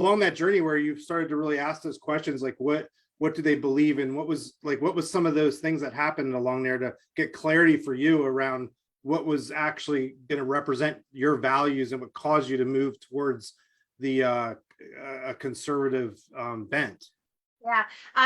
along that journey where you started to really ask those questions, like what do they believe in? What was some of those things that happened along there to get clarity for you around what was actually going to represent your values and what caused you to move towards the a conservative bent? Yeah.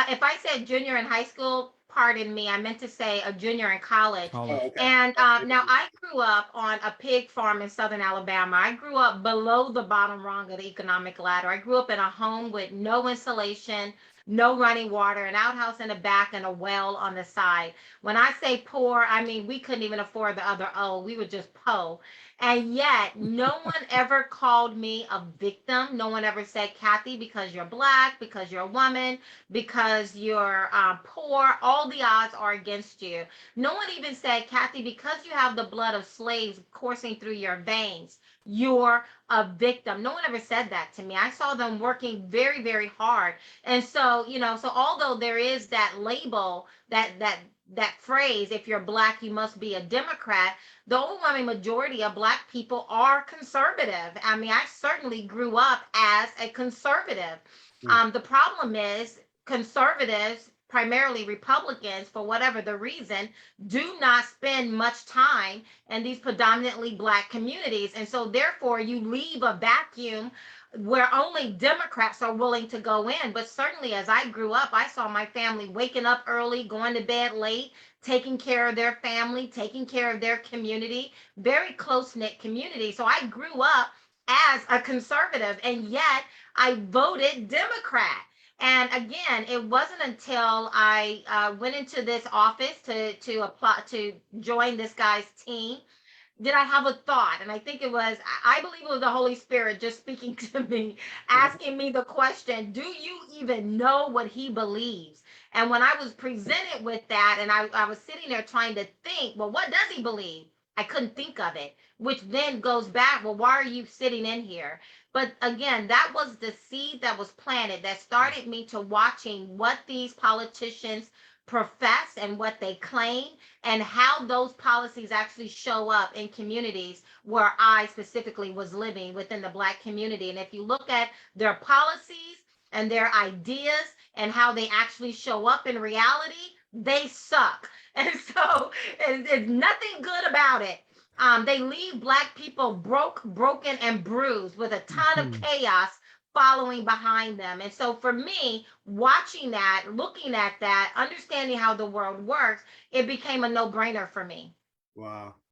If I said junior in high school, pardon me, I meant to say a junior in college. Oh, College. okay. And now I grew up on a pig farm in southern Alabama. I grew up below the bottom rung of the economic ladder. I grew up in a home with no insulation, no running water, an outhouse in the back, and a well on the side. When I say poor, I mean we couldn't even afford the other O. We were just po. And yet, no one ever called me a victim. No one ever said, Kathy, because you're black, because you're a woman, because you're poor, all the odds are against you. No one even said, Kathy, because you have the blood of slaves coursing through your veins, you're a victim. No one ever said that to me. I saw them working very, very hard. And so, so although there is that label, that phrase, if you're black, you must be a Democrat, the overwhelming majority of black people are conservative. I mean, I certainly grew up as a conservative. Hmm. The problem is conservatives, primarily Republicans, for whatever the reason, do not spend much time in these predominantly black communities. And so, therefore, you leave a vacuum where only Democrats are willing to go in. But certainly, as I grew up, I saw my family waking up early, going to bed late, taking care of their family, taking care of their community, very close knit community. So I grew up as a conservative, and yet I voted Democrat. And again, it wasn't until I went into this office to apply to join this guy's team did I have a thought. And I think I believe it was the Holy Spirit just speaking to me, asking me the question, do you even know what he believes? And when I was presented with that, and I was sitting there trying to think, well, what does he believe? I couldn't think of it, which then goes back, well, why are you sitting in here? But again, that was the seed that was planted that started me to watching what these politicians profess and what they claim and how those policies actually show up in communities where I specifically was living within the black community. And if you look at their policies and their ideas and how they actually show up in reality, they suck. And so it's nothing good about it. They leave black people broken, and bruised with a ton of Mhm. chaos following behind them. And so for me, watching that, looking at that, understanding how the world works, it became a no-brainer for me. Wow.